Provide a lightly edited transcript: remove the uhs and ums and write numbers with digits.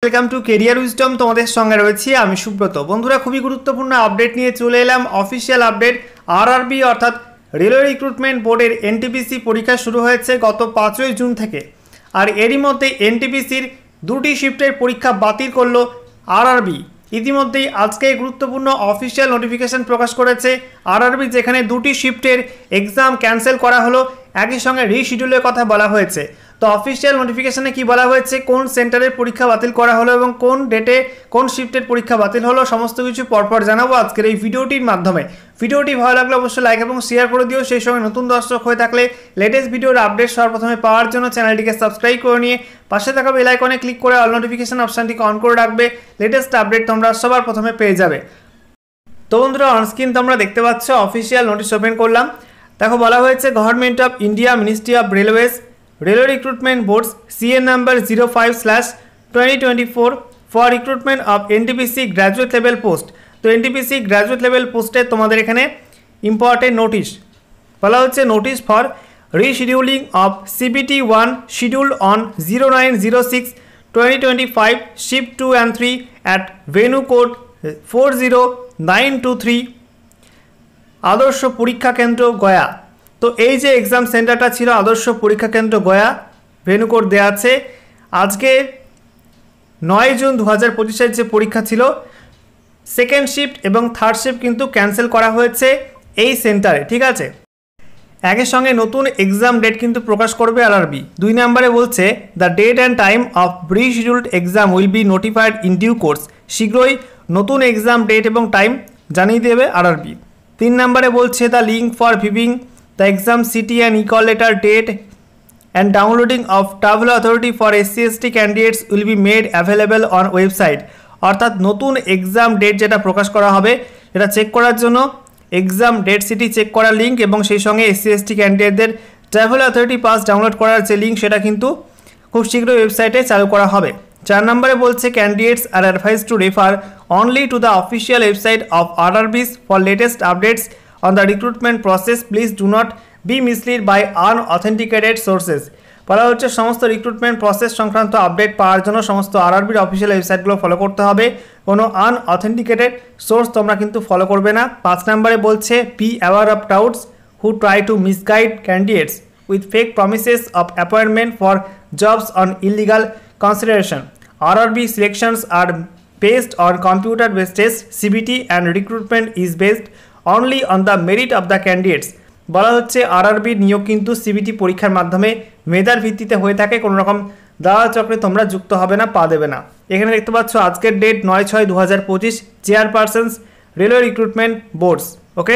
Welcome to career wisdom. তোমাদের সঙ্গে রয়েছি আমি সুব্রত। বন্ধুরা, খুবই গুরুত্বপূর্ণ আপডেট নিয়ে চলে এলাম। অফিসিয়াল আপডেট, আরআরবি অর্থাৎ রেলওয়ে রিক্রুটমেন্ট বোর্ডের এনটিপিসি পরীক্ষা শুরু হয়েছে গত 5ই জুন থেকে। আর এরই মধ্যে এনটিপিসির দুটি শিফটের পরীক্ষা বাতিল করলো আরআরবি। ইতিমধ্যেই আজকে গুরুত্বপূর্ণ অফিসিয়াল নোটিফিকেশন প্রকাশ করেছে আরআরবি, যেখানে দুটি শিফটের এক্সাম ক্যান্সেল করা হলো, একই সঙ্গে রিশিডিউলের কথা বলা হয়েছে। তো অফিসিয়াল নোটিফিকেশনে কি বলা হয়েছে, কোন সেন্টারের পরীক্ষা বাতিল করা হলো এবং কোন ডেটে কোন শিফটের পরীক্ষা বাতিল হলো, সমস্ত কিছু পরপর জানাবো আজকের এই ভিডিওটির মাধ্যমে। ভিডিওটি ভালো লাগলে অবশ্যই লাইক এবং শেয়ার করে দিও। সেই সঙ্গে নতুন দর্শক হয়ে থাকলে লেটেস্ট ভিডিওর আপডেট সবার প্রথমে পাওয়ার জন্য চ্যানেলটিকে সাবস্ক্রাইব করে নিয়ে পাশে থাকা বেল আইকনে ক্লিক করে অল নোটিফিকেশন অপশনটিকে অন করে রাখবে। লেটেস্ট আপডেট তোমরা সবার প্রথমে পেয়ে যাবে। তো বন্ধুরা, অনস্ক্রিন তোমরা দেখতে পাচ্ছ অফিসিয়াল নোটিশ ওপেন করলাম। দেখো, বলা হয়েছে government of India, ministry of railways, Railway Recruitment Boards, CN number 05/2024 for recruitment of NTPC graduate level post। তো NTPC graduate level পোস্টে তোমাদের এখানে ইম্পর্টেন্ট নোটিশ বলা হচ্ছে, notice for rescheduling of CBT 1 scheduled on 09/06/2025 shift 2 and 3 at venue code 40923 আদর্শ পরীক্ষা কেন্দ্র গয়া। তো এই যে এক্সাম সেন্টারটা ছিল আদর্শ পরীক্ষা কেন্দ্র গয়া, ভেন্যু কোড দেওয়া আছে। আজকে 9 জুন 2025 যে পরীক্ষা ছিল, সেকেন্ড শিফট এবং থার্ড শিফট কিন্তু ক্যান্সেল করা হয়েছে এই সেন্টারে, ঠিক আছে। একই সঙ্গে নতুন এক্সাম ডেট কিন্তু প্রকাশ করবে আরআরবি। 2 নম্বরে বলছে, the date and time of rescheduled exam will be notified in due course. শীঘ্রই নতুন এক্সাম ডেট এবং টাইম জানিয়ে দেবে আরআরবি। 3 নম্বরে বলছে, the link for ভিভিং the exam CT and e-call letter date and downloading of Travel Authority for SC/ST candidates will be made available on website। অর্থাৎ নতুন exam date যেটা প্রকাশ করা হবে এটা চেক করার জন্য এক্সাম ডেট সিটি চেক করার link এবং সেই সঙ্গে SC/ST ক্যান্ডিডেটদের ট্রাভেল অথরিটি পাস ডাউনলোড করার যে লিঙ্ক সেটা কিন্তু খুব শীঘ্রই ওয়েবসাইটে চালু করা হবে। 4 নম্বরে বলছে, candidates are advice two refer only to the official website of RRBs for latest updates on the recruitment process. Please do not be misled by unauthenticated sources। বলা হচ্ছে সমস্ত রিক্রুটমেন্ট প্রসেস সংক্রান্ত আপডেট পাওয়ার জন্য সমস্ত আরআরবির অফিসিয়াল ওয়েবসাইটগুলো ফলো করতে হবে, কোনো আনঅথেন্টিকেটেড source তোমরা কিন্তু ফলো করবে না। 5 নম্বরে বলছে, be aware of touts who try to misguide candidates with fake promises of appointment for jobs on illegal consideration. RRB selections are based on computer based test, CBT and recruitment is based only on the merit of the candidates। বলা হচ্ছে আরআরবির নিয়োগ কিন্তু CBT পরীক্ষার মাধ্যমে মেধার ভিত্তিতে হয়ে থাকে, কোনো রকম দালাল চক্রে তোমরা যুক্ত হবে না, পা দেবে না। এখানে দেখতে পাচ্ছ আজকের ডেট 9/6/2025, চেয়ারপারসনস রেলওয়ে রিক্রুটমেন্ট বোর্ডস। ওকে।